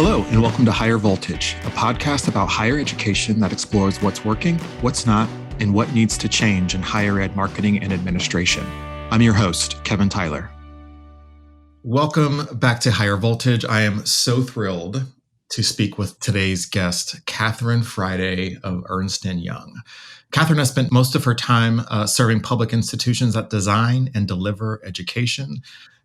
Hello, and welcome to Higher Voltage, a podcast about higher education that explores what's working, what's not, and what needs to change in higher ed marketing and administration. I'm your host, Kevin Tyler. Welcome back to Higher Voltage. I am so thrilled to speak with today's guest, Catherine Friday of Ernst Young. Catherine has spent most of her time serving public institutions that design and deliver education.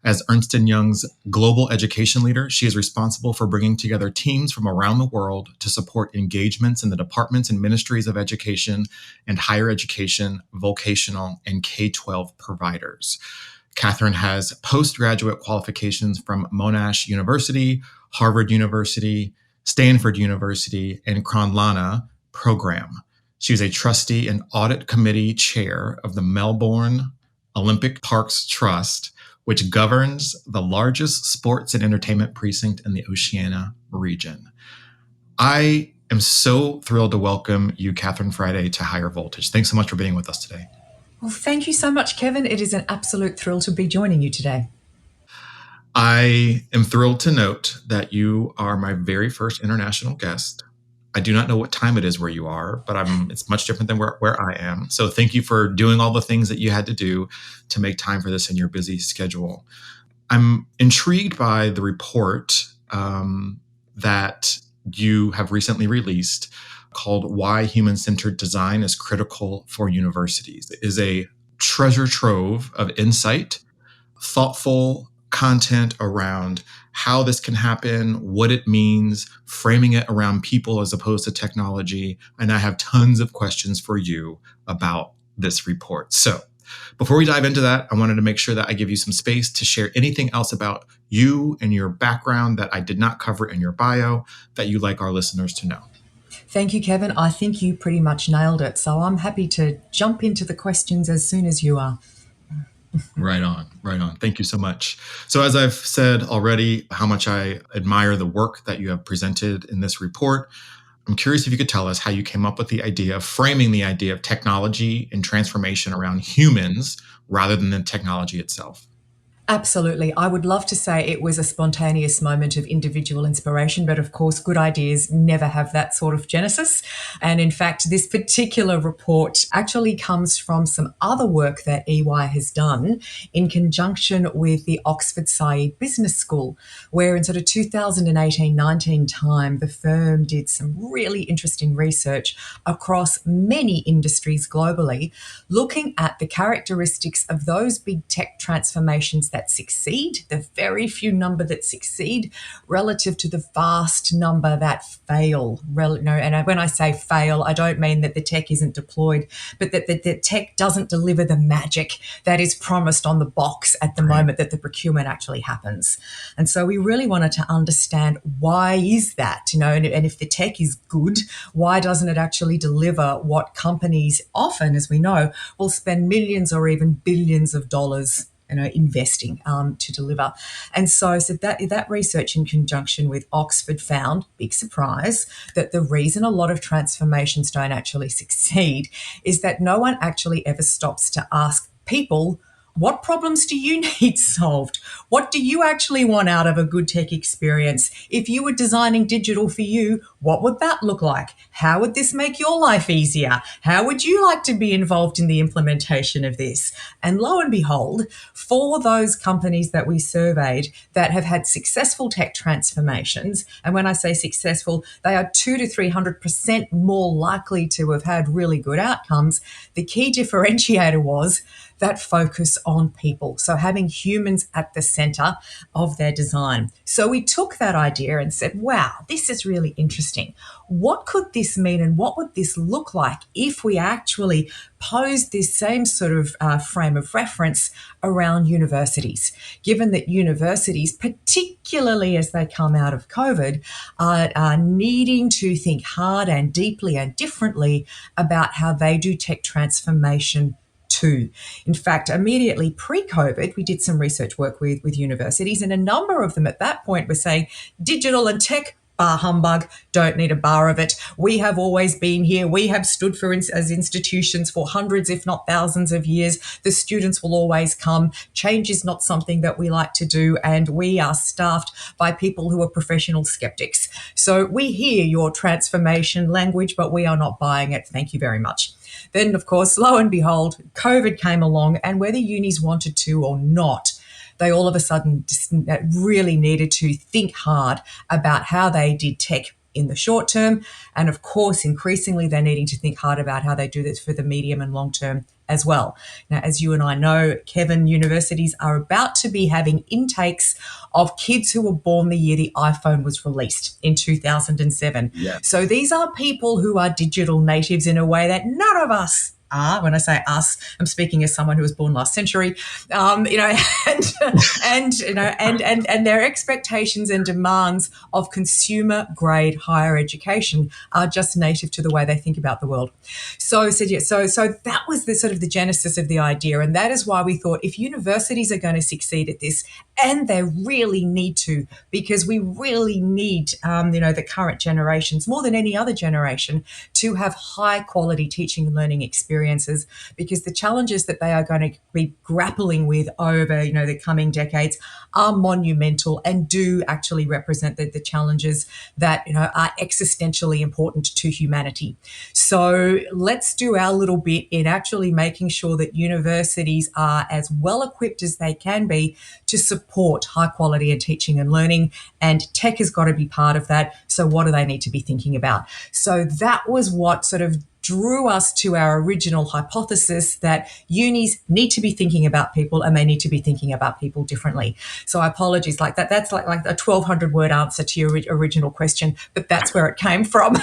As Ernst Young's global education leader, she is responsible for bringing together teams from around the world to support engagements in the departments and ministries of education and higher education, vocational, and K-12 providers. Catherine has postgraduate qualifications from Monash University, Harvard University, Stanford University, and Kronlana program. She is a trustee and audit committee chair of the Melbourne Olympic Parks Trust, which governs the largest sports and entertainment precinct in the Oceania region. I am so thrilled to welcome you, Catherine Friday, to Higher Voltage. Thanks so much for being with us today. Well, thank you so much, Kevin. It is an absolute thrill to be joining you today. I am thrilled to note that you are my very first international guest. I do not know what time it is where you are, but it's much different than where I am. So thank you for doing all the things that you had to do to make time for this in your busy schedule. I'm intrigued by the report that you have recently released called Why Human-Centered Design is Critical for Universities. It is a treasure trove of insight, thoughtful content around how this can happen, what it means, framing it around people as opposed to technology. And I have tons of questions for you about this report. So before we dive into that, I wanted to make sure that I give you some space to share anything else about you and your background that I did not cover in your bio that you'd like our listeners to know. Thank you, Kevin. I think you pretty much nailed it. So I'm happy to jump into the questions as soon as you are. Right on. Thank you so much. So as I've said already, how much I admire the work that you have presented in this report. I'm curious if you could tell us how you came up with the idea of framing the idea of technology and transformation around humans rather than the technology itself. Absolutely. I would love to say it was a spontaneous moment of individual inspiration, but of course, good ideas never have that sort of genesis. And in fact, this particular report actually comes from some other work that EY has done in conjunction with the Oxford Said Business School, where in sort of 2018-19 time, the firm did some really interesting research across many industries globally, looking at the characteristics of those big tech transformations that succeed, the very few number that succeed relative to the vast number that fail. And when I say fail, I don't mean that the tech isn't deployed, but that the tech doesn't deliver the magic that is promised on the box at the moment that the procurement actually happens. And so we really wanted to understand why is that, and if the tech is good, why doesn't it actually deliver what companies often, as we know, will spend millions or even billions of dollars investing to deliver. And so that research in conjunction with Oxford found, big surprise, that the reason a lot of transformations don't actually succeed is that no one actually ever stops to ask people, what problems do you need solved? What do you actually want out of a good tech experience? If you were designing digital for you, what would that look like? How would this make your life easier? How would you like to be involved in the implementation of this? And lo and behold, for those companies that we surveyed that have had successful tech transformations, and when I say successful, they are 200 to 300% more likely to have had really good outcomes. The key differentiator was that focus on people. So having humans at the center of their design. So we took that idea and said, wow, this is really interesting. What could this mean and what would this look like if we actually posed this same sort of frame of reference around universities, given that universities, particularly as they come out of COVID, are needing to think hard and deeply and differently about how they do tech transformation too. In fact, immediately pre-COVID, we did some research work with universities, and a number of them at that point were saying digital and tech Bar humbug, don't need a bar of it. We have always been here. We have stood for as institutions for hundreds, if not thousands of years. The students will always come. Change is not something that we like to do, and we are staffed by people who are professional skeptics. So we hear your transformation language, but we are not buying it. Thank you very much. Then, of course, lo and behold, COVID came along, and whether unis wanted to or not, they all of a sudden really needed to think hard about how they did tech in the short term. And of course, increasingly, they're needing to think hard about how they do this for the medium and long term as well. Now, as you and I know, Kevin, universities are about to be having intakes of kids who were born the year the iPhone was released in 2007. Yeah. So these are people who are digital natives in a way that none of us are. When I say us, I'm speaking as someone who was born last century, and their expectations and demands of consumer grade higher education are just native to the way they think about the world. So that was the sort of the genesis of the idea, and that is why we thought if universities are going to succeed at this, and they really need to, because we really need, the current generations more than any other generation to have high quality teaching and learning experiences, because the challenges that they are going to be grappling with over, the coming decades are monumental and do actually represent the challenges that, are existentially important to humanity. So let's do our little bit in actually making sure that universities are as well equipped as they can be to support high quality in teaching and learning, and tech has got to be part of that. So what do they need to be thinking about? So that was what sort of drew us to our original hypothesis that unis need to be thinking about people, and they need to be thinking about people differently. So apologies, like that. That's like a 1,200 word answer to your original question, but that's where it came from.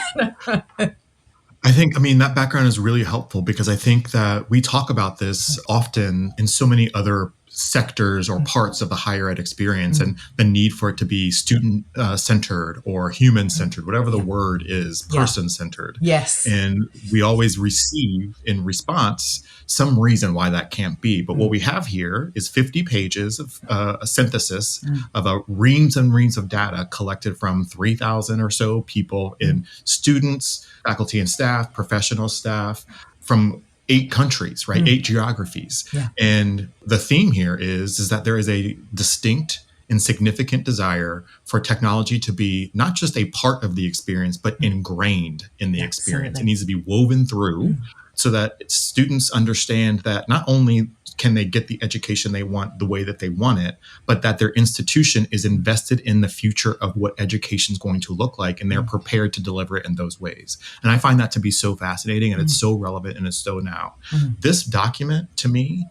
That background is really helpful, because I think that we talk about this often in so many other sectors or parts of the higher ed experience, and the need for it to be student centered or human centered, whatever the word is, person centered. Yes. And we always receive in response some reason why that can't be. But what we have here is 50 pages of a synthesis of reams and reams of data collected from 3,000 or so people in students, faculty and staff, professional staff from 8 countries, right? 8 geographies. Yeah. And the theme here is that there is a distinct and significant desire for technology to be not just a part of the experience, but ingrained in the experience. It needs to be woven through so that students understand that not only can they get the education they want the way that they want it, but that their institution is invested in the future of what education is going to look like, and they're prepared to deliver it in those ways. And I find that to be so fascinating, and it's so relevant, and it's so now. This document, to me,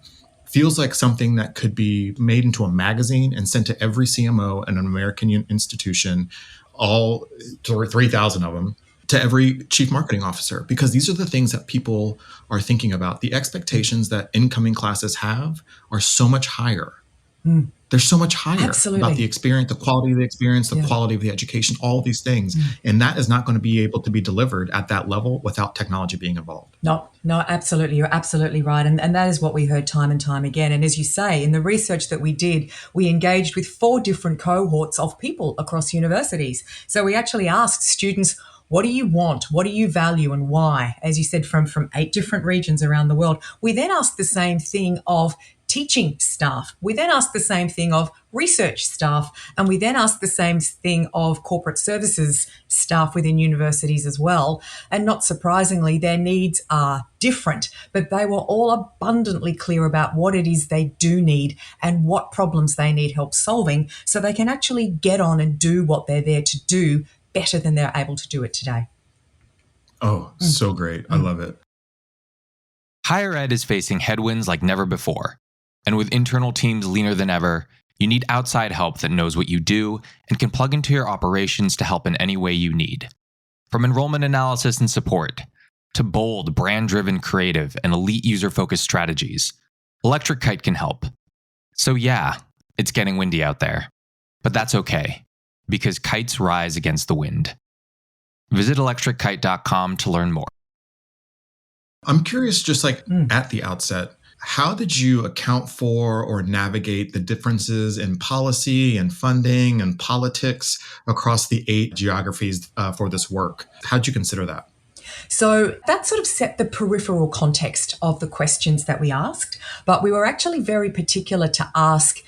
feels like something that could be made into a magazine and sent to every CMO and an American institution, all 3,000 of them, to every chief marketing officer, because these are the things that people are thinking about. The expectations that incoming classes have are so much higher. They're so much higher about the experience, the quality of the experience, the quality of the education, all these things. And that is not going to be able to be delivered at that level without technology being involved. No, absolutely. You're absolutely right. And that is what we heard time and time again. And as you say, in the research that we did, we engaged with 4 different cohorts of people across universities. So we actually asked students, what do you want? What do you value, and why? As you said, from 8 different regions around the world. We then asked the same thing of teaching staff. We then asked the same thing of research staff, and we then asked the same thing of corporate services staff within universities as well. And not surprisingly, their needs are different, but they were all abundantly clear about what it is they do need and what problems they need help solving, so they can actually get on and do what they're there to do better than they're able to do it today. Oh, so great. I love it. Higher ed is facing headwinds like never before. And with internal teams leaner than ever, you need outside help that knows what you do and can plug into your operations to help in any way you need. From enrollment analysis and support, to bold, brand-driven creative and elite user-focused strategies, Electric Kite can help. So yeah, it's getting windy out there. But that's okay, because kites rise against the wind. Visit electrickite.com to learn more. I'm curious, just like at the outset, How did you account for or navigate the differences in policy and funding and politics across the 8 geographies for this work? How did you consider that? So that sort of set the peripheral context of the questions that we asked, but we were actually very particular to ask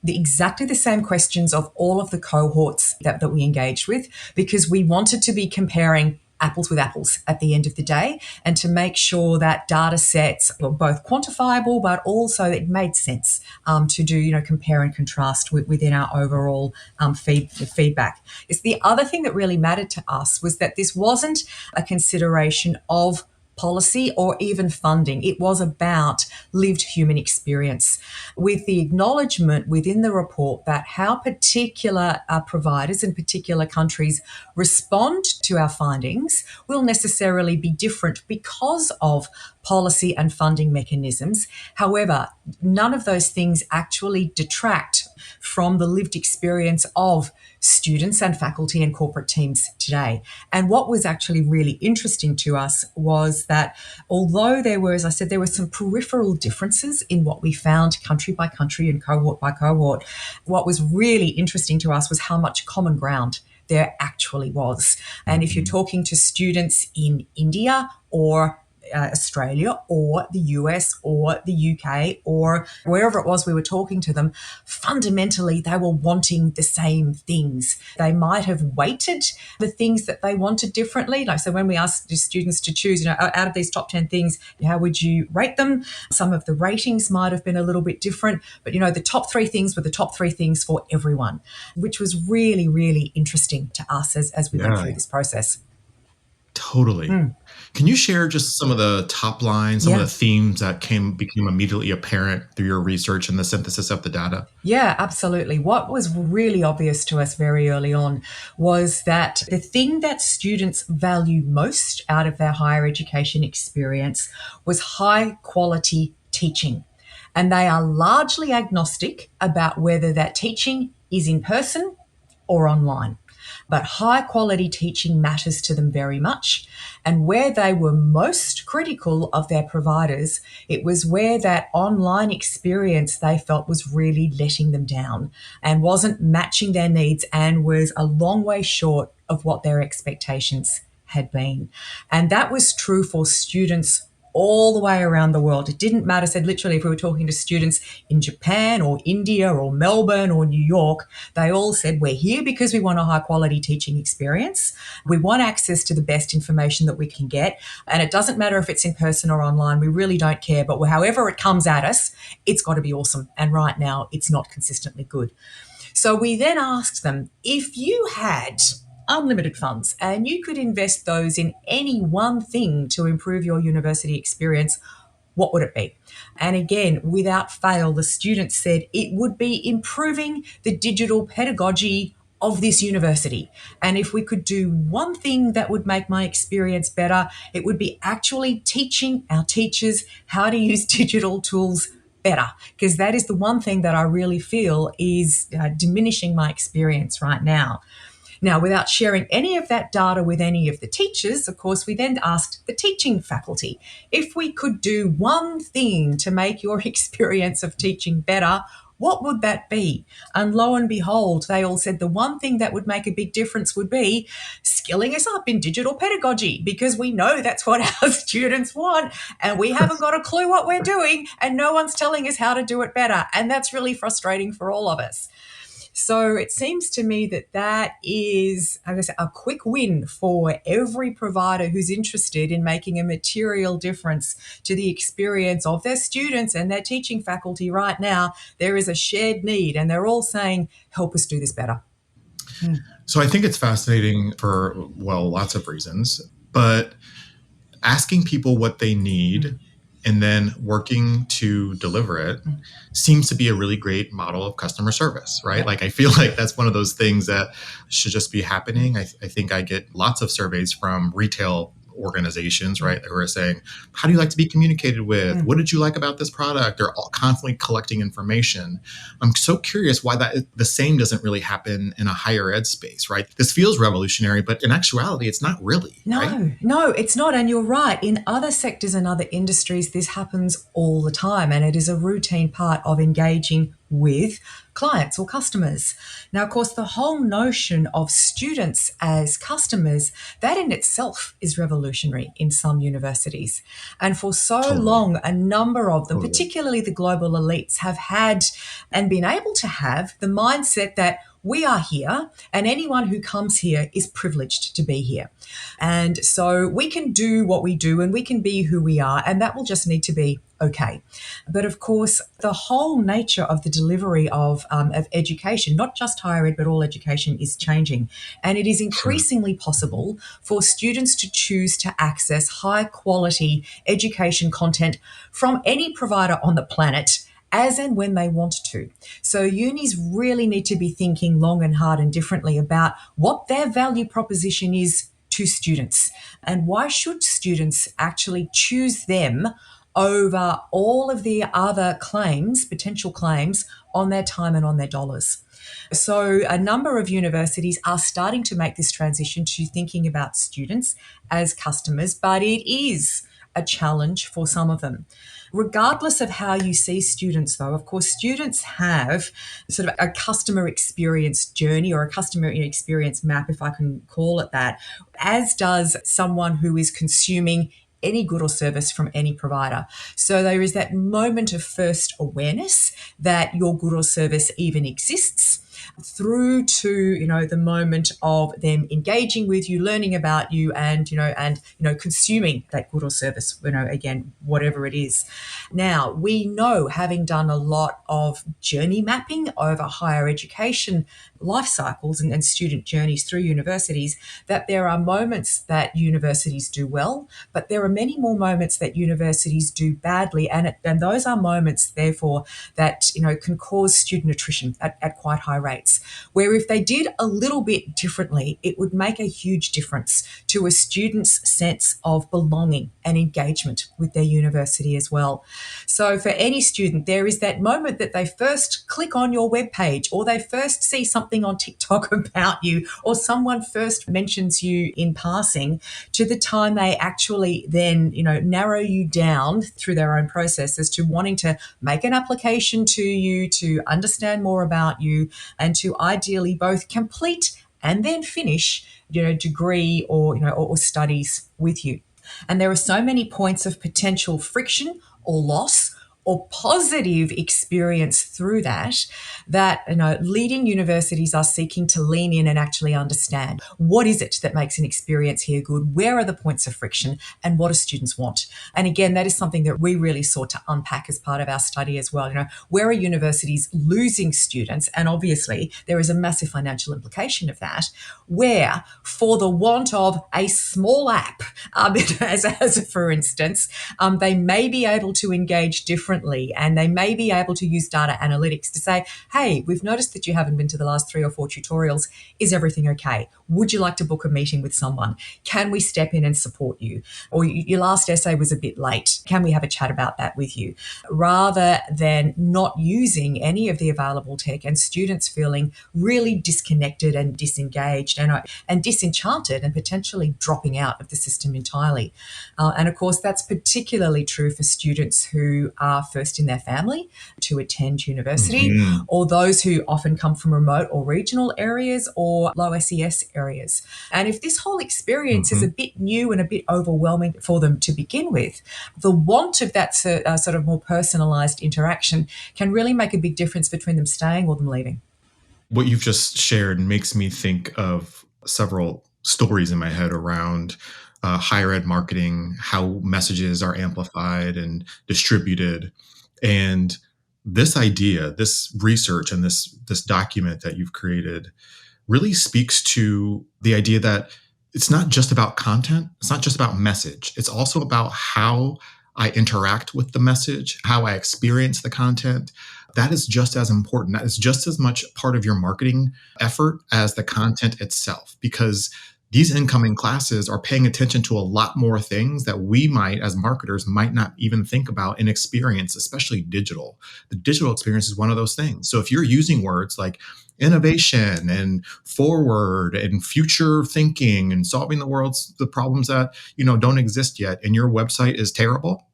exactly the same questions of all of the cohorts that we engaged with, because we wanted to be comparing apples with apples at the end of the day, and to make sure that data sets were both quantifiable, but also it made sense to do, compare and contrast within our overall feedback. It's the other thing that really mattered to us was that this wasn't a consideration of policy or even funding. It was about lived human experience, with the acknowledgement within the report that how particular providers in particular countries respond to our findings will necessarily be different because of policy and funding mechanisms. However, none of those things actually detract from the lived experience of students and faculty and corporate teams today. And what was actually really interesting to us was that although there were, as I said, there were some peripheral differences in what we found country by country and cohort by cohort, what was really interesting to us was how much common ground there actually was. And if you're talking to students in India or Australia or the US or the UK or wherever it was we were talking to them, fundamentally they were wanting the same things. They might have weighted the things that they wanted differently. So when we asked the students to choose, out of these top 10 things, how would you rate them? Some of the ratings might have been a little bit different, but the top 3 things were the top 3 things for everyone, which was really, really interesting to us as we went through this process. Totally. Can you share just some of the top lines, some of the themes that became immediately apparent through your research and the synthesis of the data? Yeah, absolutely. What was really obvious to us very early on was that the thing that students value most out of their higher education experience was high quality teaching. And they are largely agnostic about whether that teaching is in person or online. But high quality teaching matters to them very much. And where they were most critical of their providers, it was where that online experience they felt was really letting them down and wasn't matching their needs and was a long way short of what their expectations had been. And that was true for students all the way around the world. It didn't matter, said literally, if we were talking to students in Japan or India or Melbourne or New York, they all said, we're here because we want a high quality teaching experience. We want access to the best information that we can get. And it doesn't matter if it's in person or online. We really don't care. But however it comes at us, it's got to be awesome. And right now, it's not consistently good. So we then asked them, if you had unlimited funds and you could invest those in any one thing to improve your university experience, what would it be? And again, without fail, the students said it would be improving the digital pedagogy of this university. And if we could do one thing that would make my experience better, it would be actually teaching our teachers how to use digital tools better, because that is the one thing that I really feel is diminishing my experience right now. Now, without sharing any of that data with any of the teachers, of course, we then asked the teaching faculty, if we could do one thing to make your experience of teaching better, what would that be? And lo and behold, they all said the one thing that would make a big difference would be skilling us up in digital pedagogy, because we know that's what our students want and we haven't got a clue what we're doing and no one's telling us how to do it better. And that's really frustrating for all of us. So it seems to me that is, I guess, a quick win for every provider who's interested in making a material difference to the experience of their students and their teaching faculty right now. There is a shared need and they're all saying, help us do this better. So I think it's fascinating for, lots of reasons, but asking people what they need and then working to deliver it seems to be a really great model of customer service, right? Yeah. Like, I feel like that's one of those things that should just be happening. I think I get lots of surveys from retail organizations, right, who are saying, how do you like to be communicated with? What did you like about this product? They're all constantly collecting information. I'm so curious why the same doesn't really happen in a higher ed space, right? This feels revolutionary, but in actuality, it's not really, right? No, it's not. And you're right. In other sectors and other industries, this happens all the time. And it is a routine part of engaging with clients or customers. Now, of course, the whole notion of students as customers, that in itself is revolutionary in some universities. And for so long, a number of them, particularly the global elites, have had and been able to have the mindset that we are here and anyone who comes here is privileged to be here. And so we can do what we do and we can be who we are, and that will just need to be okay. But of course, the whole nature of the delivery of education, not just higher ed, but all education, is changing. And it is increasingly possible for students to choose to access high quality education content from any provider on the planet as and when they want to. So unis really need to be thinking long and hard and differently about what their value proposition is to students and why should students actually choose them over all of the other claims, potential claims on their time and on their dollars. So a number of universities are starting to make this transition to thinking about students as customers, but it is a challenge for some of them. Regardless of how you see students, though, of course, students have sort of a customer experience journey or a customer experience map, if I can call it that, as does someone who is consuming any good or service from any provider. So there is that moment of first awareness that your good or service even exists, through to the moment of them engaging with you, learning about you, and consuming that good or service, again, whatever it is. Now, we know, having done a lot of journey mapping over higher education life cycles and student journeys through universities, that there are moments that universities do well, but there are many more moments that universities do badly, and those are moments, therefore, that can cause student attrition at quite high rates, where if they did a little bit differently, it would make a huge difference to a student's sense of belonging and engagement with their university as well. So for any student, there is that moment that they first click on your webpage, or they first see something on TikTok about you, or someone first mentions you in passing, to the time they actually then, narrow you down through their own process as to wanting to make an application to you, to understand more about you, and to ideally both complete and then finish, degree or studies with you. And there are so many points of potential friction or loss or positive experience through that leading universities are seeking to lean in and actually understand what is it that makes an experience here good, where are the points of friction, and what do students want. And again, that is something that we really sought to unpack as part of our study as well. Where are universities losing students? And obviously there is a massive financial implication of that, where for the want of a small app, as for instance, they may be able to engage differently, and they may be able to use data analytics to say, hey, we've noticed that you haven't been to the last 3 or 4 tutorials. Is everything okay? Would you like to book a meeting with someone? Can we step in and support you? Or your last essay was a bit late. Can we have a chat about that with you? Rather than not using any of the available tech and students feeling really disconnected and disengaged and disenchanted and potentially dropping out of the system entirely. And of course, that's particularly true for students who are first in their family to attend university, or those who often come from remote or regional areas or low SES areas. And if this whole experience is a bit new and a bit overwhelming for them to begin with, the want of that sort of more personalized interaction can really make a big difference between them staying or them leaving. What you've just shared makes me think of several stories in my head around higher ed marketing, how messages are amplified and distributed. And this idea, this research, and this document that you've created really speaks to the idea that it's not just about content, it's not just about message, it's also about how I interact with the message, how I experience the content. That is just as important. That is just as much part of your marketing effort as the content itself, because these incoming classes are paying attention to a lot more things that we might, as marketers, might not even think about and experience, especially digital. The digital experience is one of those things. So if you're using words like innovation and forward and future thinking and solving the problems that, don't exist yet, and your website is terrible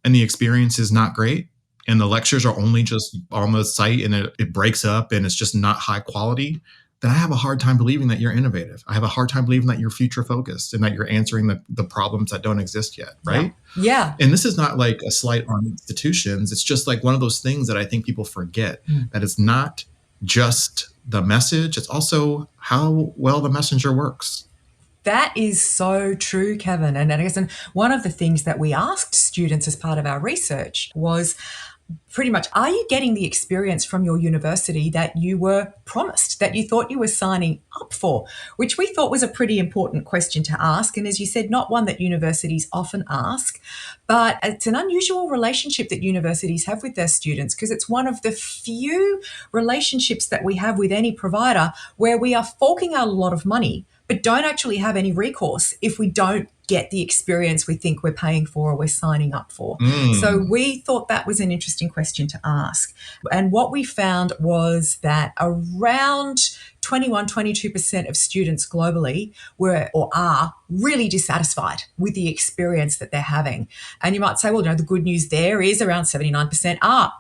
and the experience is not great, and the lectures are only just on the site and it breaks up and it's just not high quality, then I have a hard time believing that you're innovative. I have a hard time believing that you're future focused and that you're answering the problems that don't exist yet, right? Yeah. And this is not like a slight on institutions. It's just like one of those things that I think people forget, that it's not just the message, it's also how well the messenger works. That is so true, Kevin. And I guess one of the things that we asked students as part of our research was pretty much, are you getting the experience from your university that you were promised, that you thought you were signing up for? Which we thought was a pretty important question to ask. And as you said, not one that universities often ask, but it's an unusual relationship that universities have with their students, because it's one of the few relationships that we have with any provider where we are forking out a lot of money, but don't actually have any recourse if we don't get the experience we think we're paying for or we're signing up for. So we thought that was an interesting question to ask. And what we found was that around 22% of students globally were or are really dissatisfied with the experience that they're having. And you might say, well, the good news there is around 79% are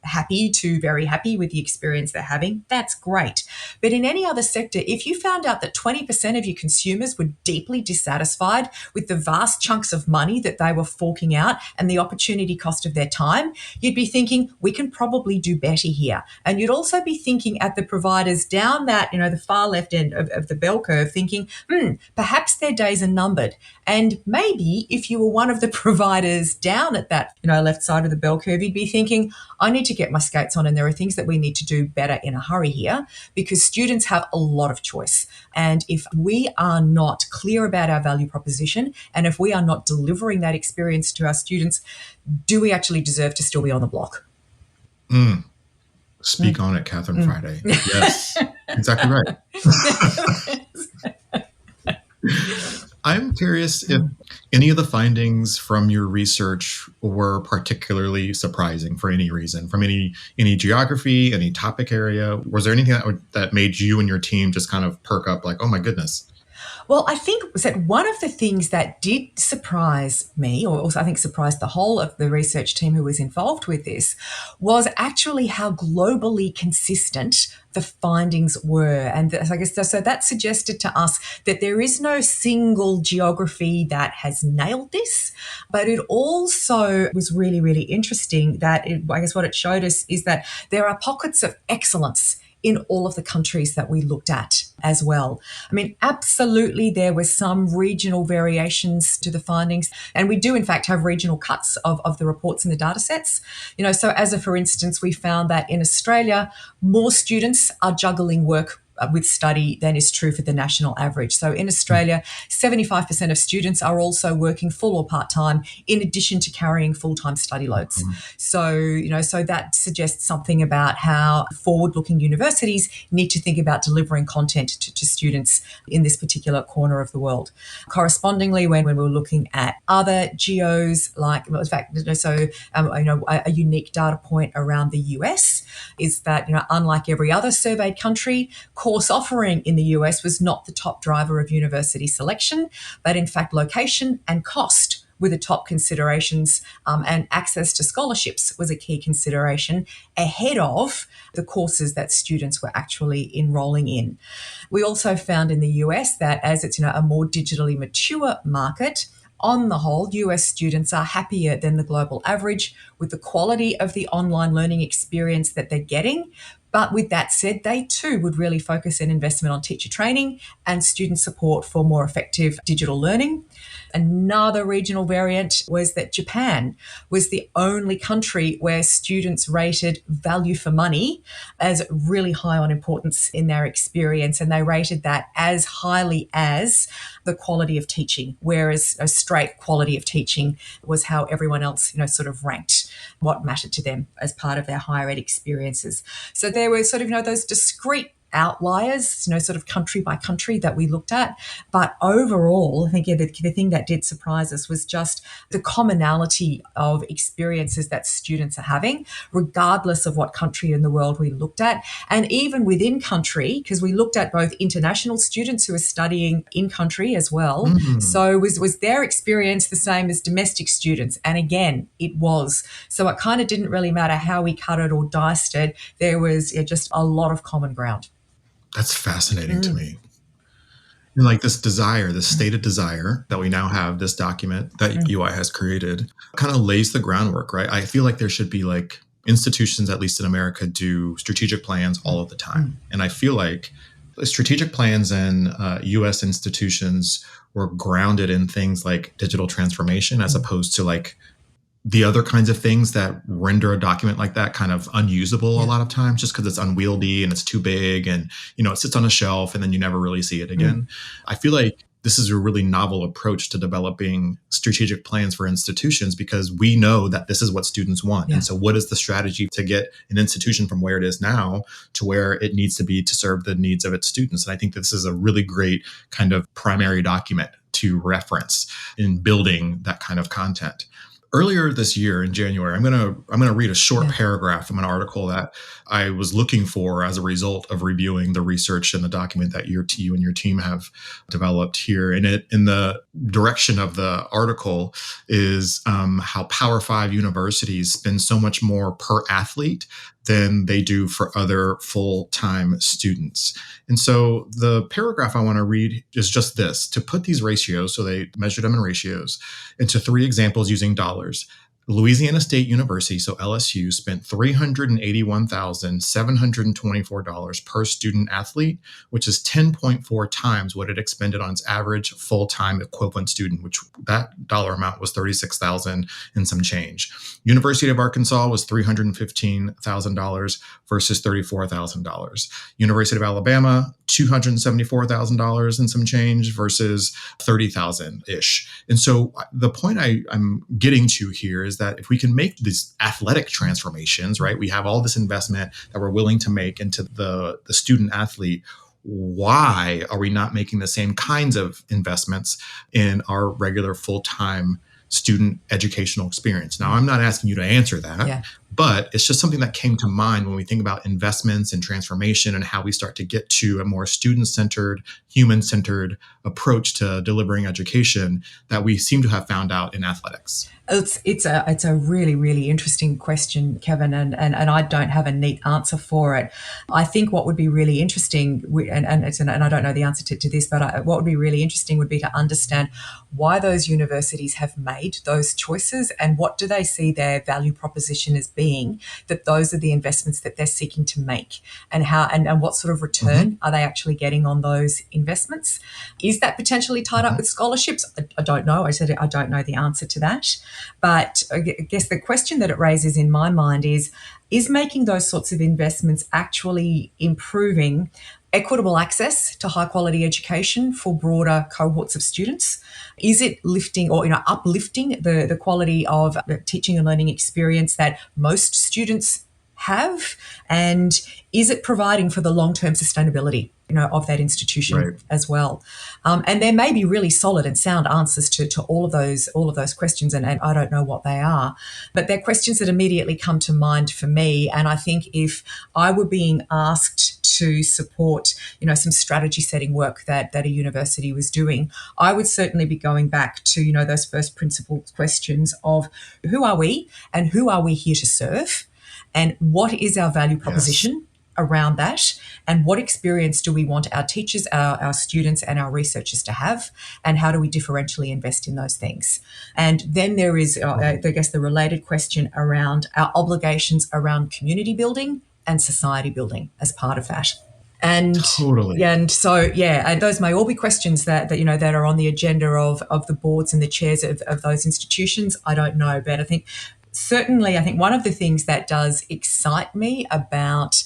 happy to very happy with the experience they're having. That's great. But in any other sector, if you found out that 20% of your consumers were deeply dissatisfied with the vast chunks of money that they were forking out and the opportunity cost of their time, you'd be thinking, we can probably do better here. And you'd also be thinking at the providers down that, the far left end of the bell curve, thinking, perhaps their days are numbered. And maybe if you were one of the providers down at that, left side of the bell curve, you'd be thinking, I need to get my skates on, and there are things that we need to do better in a hurry here, because students have a lot of choice. And if we are not clear about our value proposition, and if we are not delivering that experience to our students, do we actually deserve to still be on the block? Speak on it, Catherine Friday. Yes, exactly right. I'm curious if any of the findings from your research were particularly surprising for any reason, from any geography, any topic area. Was there anything that made you and your team just kind of perk up like, oh my goodness? Well, I think that one of the things that did surprise me, or also I think surprised the whole of the research team who was involved with this, was actually how globally consistent the findings were. And I guess so that suggested to us that there is no single geography that has nailed this, but it also was really, really interesting that I guess what it showed us is that there are pockets of excellence in all of the countries that we looked at as well. I mean, absolutely, there were some regional variations to the findings. And we do, in fact, have regional cuts of the reports in the data sets. So for instance, we found that in Australia, more students are juggling work with study than is true for the national average. So in Australia, 75% of students are also working full or part-time in addition to carrying full-time study loads. So that suggests something about how forward-looking universities need to think about delivering content to students in this particular corner of the world. Correspondingly, when we were looking at other geos, in fact, a unique data point around the US is that, unlike every other surveyed country, course offering in the US was not the top driver of university selection, but in fact location and cost were the top considerations, and access to scholarships was a key consideration ahead of the courses that students were actually enrolling in. We also found in the US that as it's a more digitally mature market, on the whole, US students are happier than the global average with the quality of the online learning experience that they're getting. But with that said, they too would really focus an investment on teacher training and student support for more effective digital learning. Another regional variant was that Japan was the only country where students rated value for money as really high on importance in their experience, and they rated that as highly as the quality of teaching, whereas a straight quality of teaching was how everyone else, sort of ranked what mattered to them as part of their higher ed experiences. So there were sort of, those discrete outliers, sort of country by country that we looked at. But overall, I think the thing that did surprise us was just the commonality of experiences that students are having, regardless of what country in the world we looked at. And even within country, because we looked at both international students who are studying in country as well. So was their experience the same as domestic students? And again, it was. So it kind of didn't really matter how we cut it or diced it. There was just a lot of common ground. That's fascinating to me. And like this desire, this stated desire that we now have, this document that UI has created, kind of lays the groundwork, right? I feel like there should be like institutions, at least in America, do strategic plans all of the time. And I feel like strategic plans in US institutions were grounded in things like digital transformation as opposed to like the other kinds of things that render a document like that kind of unusable a lot of times, just because it's unwieldy and it's too big and, it sits on a shelf and then you never really see it again. I feel like this is a really novel approach to developing strategic plans for institutions because we know that this is what students want. And so what is the strategy to get an institution from where it is now to where it needs to be to serve the needs of its students? And I think this is a really great kind of primary document to reference in building that kind of content. Earlier this year in January, I'm gonna read a short paragraph from an article that I was looking for as a result of reviewing the research and the document that you and your team have developed here. And in the direction of the article is how Power 5 universities spend so much more per athlete than they do for other full-time students. And so the paragraph I want to read is just this: to put these ratios, so they measure them in ratios, into three examples using dollars. Louisiana State University, so LSU, spent $381,724 per student athlete, which is 10.4 times what it expended on its average full-time equivalent student, which that dollar amount was $36,000 and some change. University of Arkansas was $315,000 versus $34,000. University of Alabama, $274,000 and some change versus $30,000-ish. And so the point I'm getting to here is that if we can make these athletic transformations, right, we have all this investment that we're willing to make into the student athlete, why are we not making the same kinds of investments in our regular full-time student educational experience? Now, I'm not asking you to answer that, but it's just something that came to mind when we think about investments and transformation and how we start to get to a more student-centered, human-centered approach to delivering education that we seem to have found out in athletics. It's a really, really interesting question, Kevin, and I don't have a neat answer for it. I think what would be really interesting, and I don't know the answer to this, but what would be really interesting would be to understand why those universities have made those choices and what do they see their value proposition as being, that those are the investments that they're seeking to make, and how and what sort of return are they actually getting on those investments. Is that potentially tied up with scholarships? I don't know. I said I don't know the answer to that. But I guess the question that it raises in my mind is making those sorts of investments actually improving equitable access to high quality education for broader cohorts of students? Is it lifting or uplifting the quality of the teaching and learning experience that most students have? And is it providing for the long-term sustainability of that institution as well? And there may be really solid and sound answers to all of those questions, and I don't know what they are, but they're questions that immediately come to mind for me. And I think if I were being asked to support, some strategy setting work that a university was doing, I would certainly be going back to, those first principles questions of who are we and who are we here to serve, and what is our value proposition around that, and what experience do we want our teachers, our students and our researchers to have, and how do we differentially invest in those things? And then there is, I guess, the related question around our obligations around community building and society building as part of that. And and so and those may all be questions that that are on the agenda of the boards and the chairs of those institutions. I don't know, but I think one of the things that does excite me about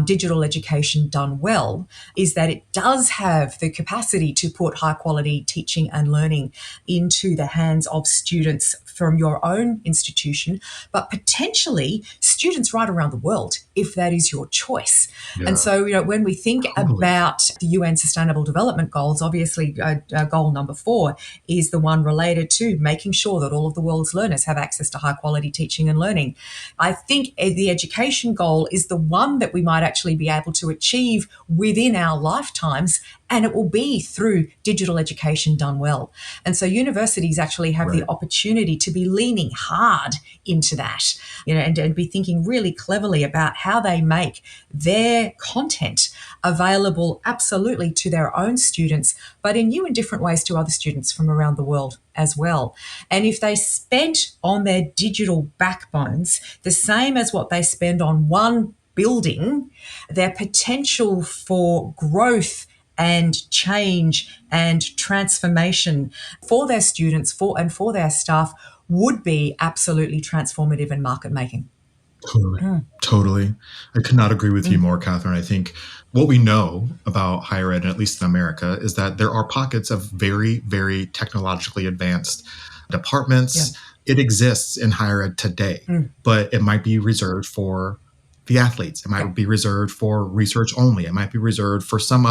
digital education done well is that it does have the capacity to put high quality teaching and learning into the hands of students from your own institution, but potentially students right around the world. if that is your choice. Yeah. And so, when we think Totally. about the UN Sustainable Development Goals, obviously goal number 4 is the one related to making sure that all of the world's learners have access to high quality teaching and learning. I think the education goal is the one that we might actually be able to achieve within our lifetimes, and it will be through digital education done well. And so universities actually have the opportunity to be leaning hard into that, and be thinking really cleverly about how they make their content available absolutely to their own students, but in new and different ways to other students from around the world as well. And if they spent on their digital backbones the same as what they spend on one building, their potential for growth and change and transformation for their students and for their staff would be absolutely transformative and market making. Totally. I could not agree with you more, Catherine. I think what we know about higher ed, at least in America, is that there are pockets of very, very technologically advanced departments. It exists in higher ed today, but it might be reserved for the athletes. It might be reserved for research only. It might be reserved for some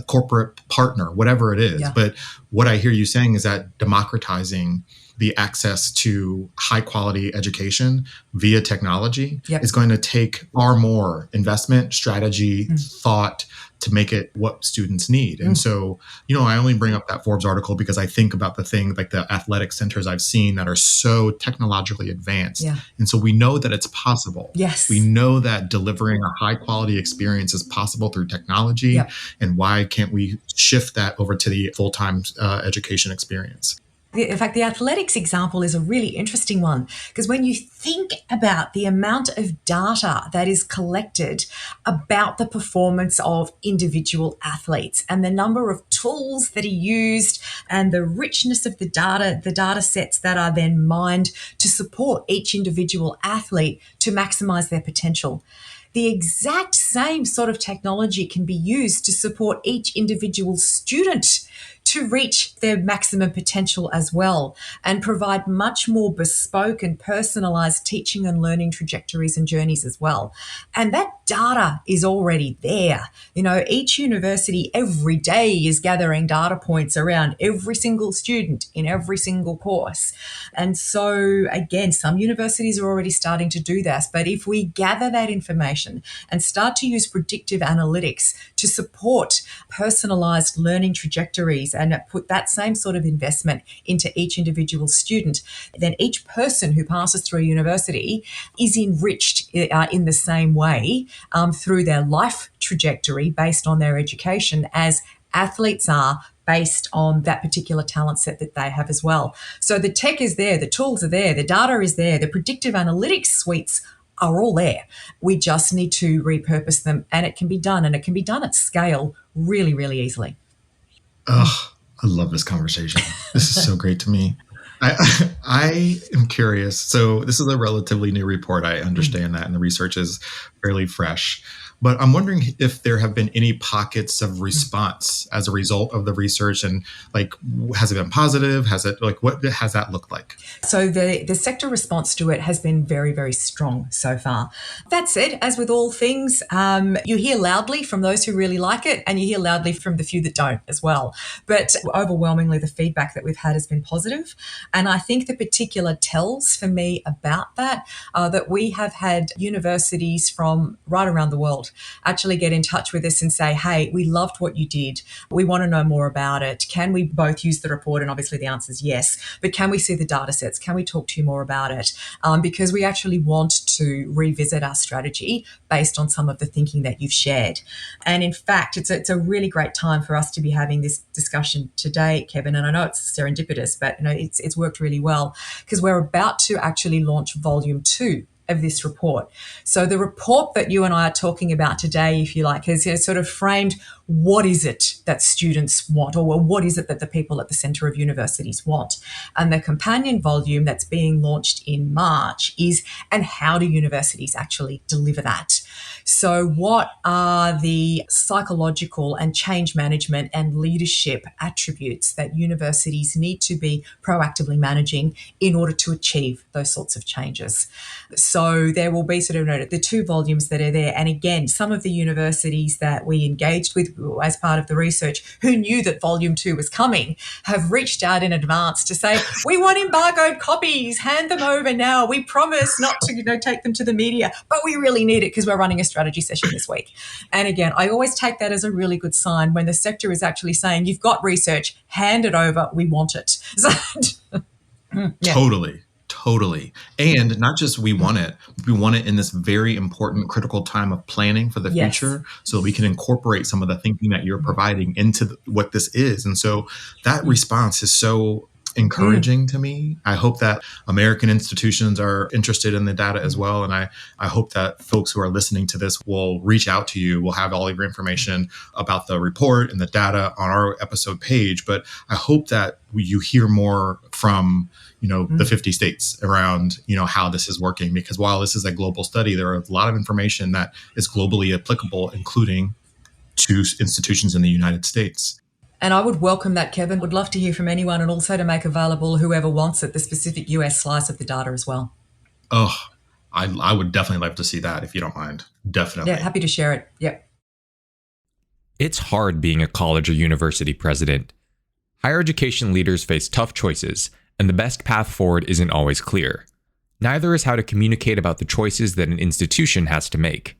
corporate partner, whatever it is. But what I hear you saying is that democratizing the access to high quality education via technology is going to take far more investment, strategy, thought to make it what students need. And so, I only bring up that Forbes article because I think about the thing like the athletic centers I've seen that are so technologically advanced. And so we know that it's possible. Yes. We know that delivering a high quality experience is possible through technology. And why can't we shift that over to the full-time education experience? In fact, the athletics example is a really interesting one because when you think about the amount of data that is collected about the performance of individual athletes and the number of tools that are used and the richness of the data sets that are then mined to support each individual athlete to maximize their potential. The exact same sort of technology can be used to support each individual student to reach their maximum potential as well and provide much more bespoke and personalized teaching and learning trajectories and journeys as well. And that data is already there. Each university every day is gathering data points around every single student in every single course. And so, again, some universities are already starting to do this. But if we gather that information and start to use predictive analytics to support personalized learning trajectories and put that same sort of investment into each individual student, then each person who passes through university is enriched in the same way through their life trajectory based on their education as athletes are based on that particular talent set that they have as well. So the tech is there, the tools are there, the data is there, the predictive analytics suites are all there. We just need to repurpose them, and it can be done, and it can be done at scale really, really easily. Oh, I love this conversation. This is so great to me. I am curious. So this is a relatively new report. I understand that, and the research is fairly fresh. But I'm wondering if there have been any pockets of response as a result of the research, and has it been positive? What has that looked like? So the sector response to it has been very, very strong so far. That said, as with all things, you hear loudly from those who really like it, and you hear loudly from the few that don't as well. But overwhelmingly, the feedback that we've had has been positive. And I think the particular tells for me about that are that we have had universities from right around the world actually get in touch with us and say, hey, we loved what you did. We want to know more about it. Can we both use the report? And obviously the answer is yes. But can we see the data sets? Can we talk to you more about it? Because we actually want to revisit our strategy based on some of the thinking that you've shared. And in fact, it's a really great time for us to be having this discussion today, Kevin. And I know it's serendipitous, but it's worked really well because we're about to actually launch volume 2 of this report. So the report that you and I are talking about today, if you like, has sort of framed what is it that students want, or what is it that the people at the centre of universities want. And the companion volume that's being launched in March is, and how do universities actually deliver that? So what are the psychological and change management and leadership attributes that universities need to be proactively managing in order to achieve those sorts of changes? So there will be sort of the 2 volumes that are there. And again, some of the universities that we engaged with as part of the research who knew that volume 2 was coming have reached out in advance to say, we want embargoed copies, hand them over now. We promise not to take them to the media, but we really need it because we're running a strategy session this week. And again, I always take that as a really good sign when the sector is actually saying, you've got research, hand it over, we want it. So, yeah. Totally. And not just we want it in this very important critical time of planning for the future, so we can incorporate some of the thinking that you're providing into what this is. And so that response is so encouraging to me. I hope that American institutions are interested in the data as well. And I hope that folks who are listening to this will reach out to you. We'll have all of your information about the report and the data on our episode page. But I hope that you hear more from the 50 states around, how this is working, because while this is a global study, there are a lot of information that is globally applicable, including to institutions in the United States. And I would welcome that, Kevin. Would love to hear from anyone, and also to make available, whoever wants it, the specific US slice of the data as well. Oh, I would definitely love to see that, if you don't mind. Definitely. Yeah, happy to share it. Yep. It's hard being a college or university president. Higher education leaders face tough choices, and the best path forward isn't always clear. Neither is how to communicate about the choices that an institution has to make.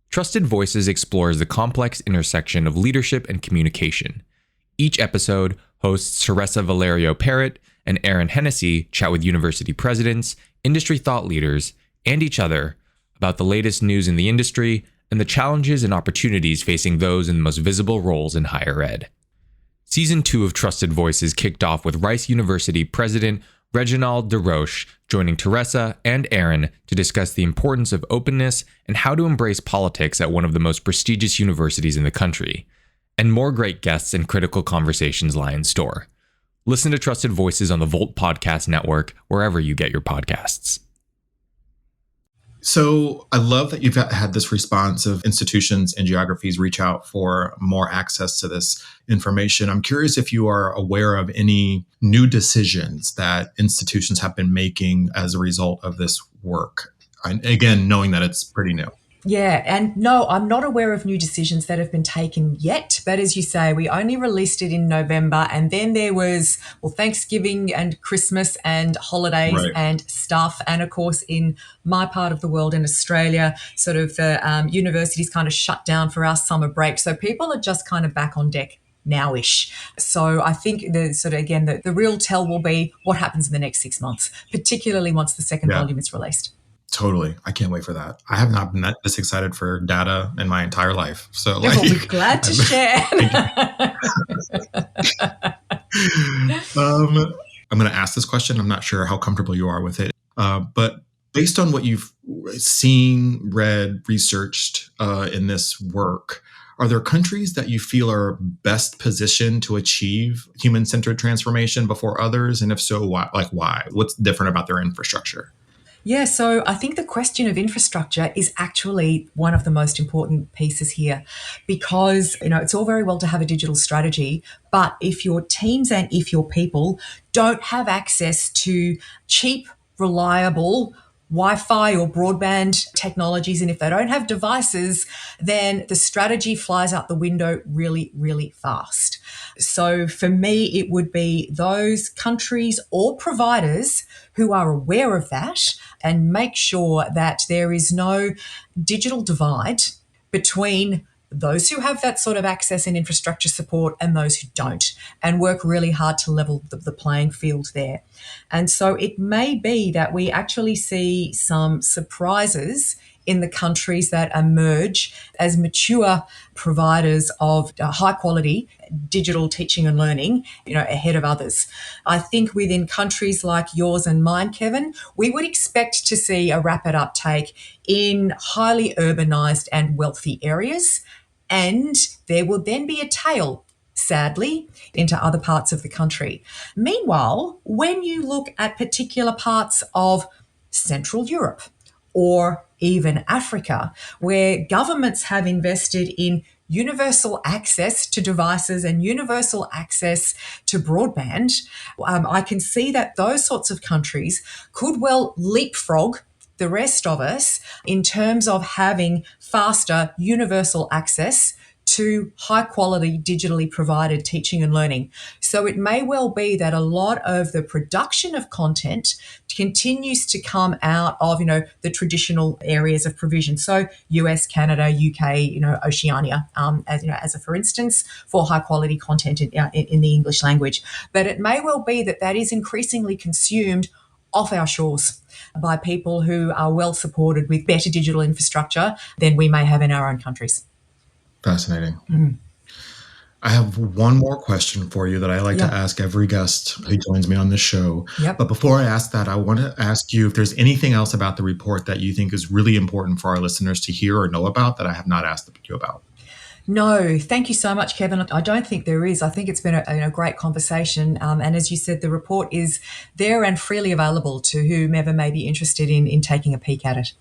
Trusted Voices explores the complex intersection of leadership and communication. Each episode, hosts Teresa Valerio Parrott and Aaron Hennessy chat with university presidents, industry thought leaders, and each other about the latest news in the industry and the challenges and opportunities facing those in the most visible roles in higher ed. Season 2 of Trusted Voices kicked off with Rice University President Reginald DeRoche joining Teresa and Aaron to discuss the importance of openness and how to embrace politics at one of the most prestigious universities in the country. And more great guests and critical conversations lie in store. Listen to Trusted Voices on the Volt Podcast Network, wherever you get your podcasts. So I love that you've had this response of institutions and geographies reach out for more access to this information. I'm curious if you are aware of any new decisions that institutions have been making as a result of this work. And again, knowing that it's pretty new. Yeah, and no, I'm not aware of new decisions that have been taken yet. But as you say, we only released it in November, and then there was, Thanksgiving and Christmas and holidays and stuff. And of course, in my part of the world in Australia, sort of the universities kind of shut down for our summer break. So people are just kind of back on deck now-ish. So I think the real tell will be what happens in the next 6 months, particularly once the second volume is released. Totally. I can't wait for that. I have not been this excited for data in my entire life. So we'll be glad to share. I'm going to ask this question. I'm not sure how comfortable you are with it. But based on what you've seen, read, researched in this work, are there countries that you feel are best positioned to achieve human-centered transformation before others? And if so, why? Why? What's different about their infrastructure? Yeah, so I think the question of infrastructure is actually one of the most important pieces here, because, it's all very well to have a digital strategy, but if your teams and if your people don't have access to cheap, reliable Wi-Fi or broadband technologies, and if they don't have devices, then the strategy flies out the window really, really fast. So for me, it would be those countries or providers who are aware of that and make sure that there is no digital divide between those who have that sort of access and infrastructure support and those who don't, and work really hard to level the playing field there. And so it may be that we actually see some surprises in the countries that emerge as mature providers of high quality digital teaching and learning, ahead of others. I think within countries like yours and mine, Kevin, we would expect to see a rapid uptake in highly urbanized and wealthy areas. And there will then be a tail, sadly, into other parts of the country. Meanwhile, when you look at particular parts of Central Europe or even Africa, where governments have invested in universal access to devices and universal access to broadband. I can see that those sorts of countries could well leapfrog the rest of us in terms of having faster universal access to high quality digitally provided teaching and learning. So it may well be that a lot of the production of content continues to come out of, the traditional areas of provision. So US, Canada, UK, Oceania, as a for instance, for high quality content in the English language. But it may well be that is increasingly consumed off our shores by people who are well supported with better digital infrastructure than we may have in our own countries. Fascinating. I have one more question for you that I like to ask every guest who joins me on this show. But before I ask that, I want to ask you if there's anything else about the report that you think is really important for our listeners to hear or know about that I have not asked you about. No, thank you so much, Kevin. I don't think there is. I think it's been a great conversation. And as you said, the report is there and freely available to whomever may be interested in taking a peek at it.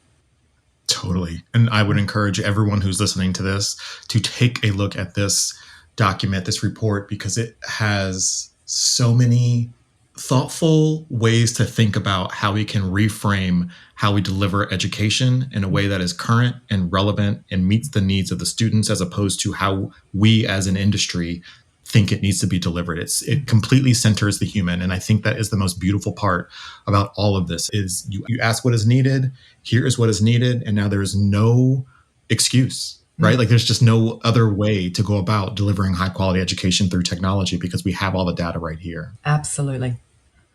Totally. And I would encourage everyone who's listening to this to take a look at this document, this report, because it has so many thoughtful ways to think about how we can reframe how we deliver education in a way that is current and relevant and meets the needs of the students, as opposed to how we as an industry think it needs to be delivered. It completely centers the human. And I think that is the most beautiful part about all of this is you ask what is needed, here is what is needed, and now there's no excuse, right? Like there's just no other way to go about delivering high quality education through technology because we have all the data right here. Absolutely.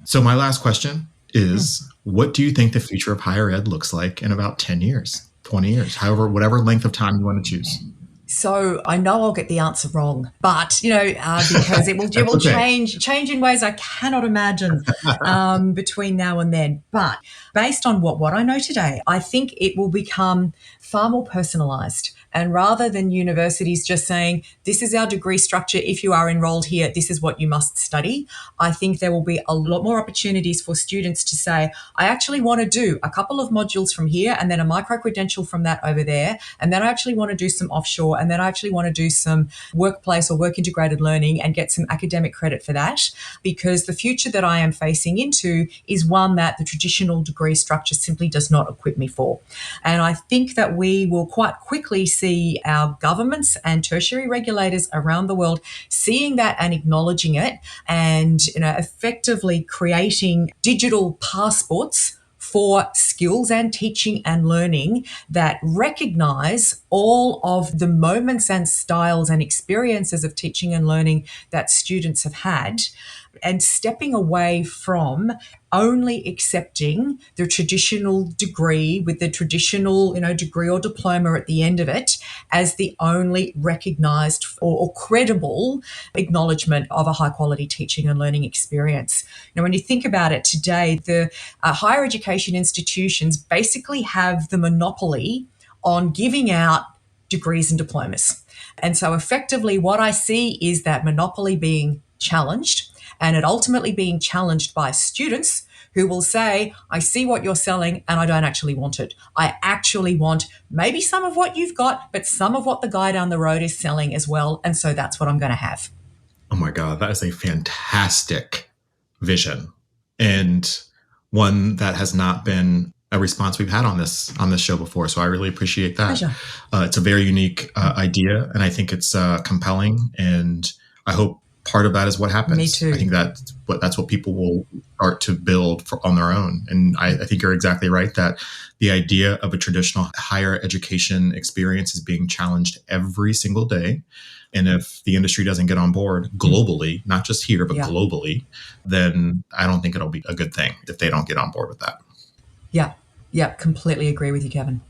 So my last question is, what do you think the future of higher ed looks like in about 10 years, 20 years, whatever length of time you want to choose? So I know I'll get the answer wrong, but because it will okay. change in ways I cannot imagine between now and then. But based on what I know today, I think it will become far more personalised. And rather than universities just saying, this is our degree structure, if you are enrolled here, this is what you must study, I think there will be a lot more opportunities for students to say, I actually want to do a couple of modules from here and then a micro-credential from that over there. And then I actually want to do some offshore. And then I actually want to do some workplace or work integrated learning and get some academic credit for that. Because the future that I am facing into is one that the traditional degree structure simply does not equip me for. And I think that we will quite quickly see our governments and tertiary regulators around the world seeing that and acknowledging it and effectively creating digital passports for skills and teaching and learning that recognize all of the moments and styles and experiences of teaching and learning that students have had, and stepping away from only accepting the traditional degree with the traditional, degree or diploma at the end of it as the only recognized or credible acknowledgement of a high quality teaching and learning experience. When you think about it today, the higher education institutions basically have the monopoly on giving out degrees and diplomas. And so effectively what I see is that monopoly being challenged, and it ultimately being challenged by students who will say, I see what you're selling and I don't actually want it. I actually want maybe some of what you've got, but some of what the guy down the road is selling as well. And so that's what I'm going to have. Oh my God, that is a fantastic vision, and one that has not been a response we've had on this show before. So I really appreciate that. Pleasure. It's a very unique idea, and I think it's compelling. And I hope part of that is what happens. Me too. I think that's what people will start to build on their own. And I think you're exactly right that the idea of a traditional higher education experience is being challenged every single day. And if the industry doesn't get on board globally, not just here, but globally, then I don't think it'll be a good thing if they don't get on board with that. Yeah, completely agree with you, Kevin.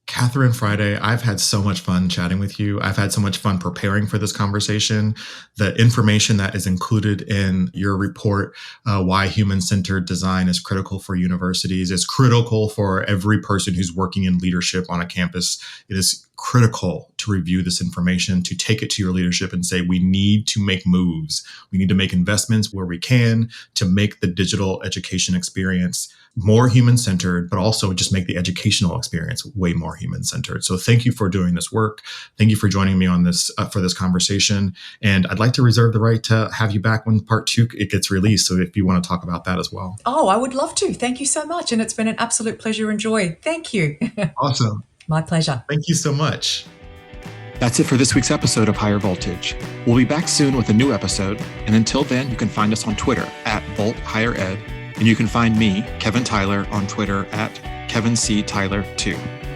Catherine Friday, I've had so much fun chatting with you. I've had so much fun preparing for this conversation. The information that is included in your report, why human-centered design is critical for universities, is critical for every person who's working in leadership on a campus. It is critical to review this information, to take it to your leadership and say, we need to make moves. We need to make investments where we can to make the digital education experience more human-centered, but also just make the educational experience way more human-centered. So thank you for doing this work. Thank you for joining me on this for this conversation. And I'd like to reserve the right to have you back when part 2 it gets released. So if you want to talk about that as well. Oh, I would love to. Thank you so much. And it's been an absolute pleasure and joy. Thank you. Awesome. My pleasure. Thank you so much. That's it for this week's episode of Higher Voltage. We'll be back soon with a new episode. And until then, you can find us on Twitter @VoltHigherEd. And you can find me, Kevin Tyler, on Twitter @KevinCTyler2.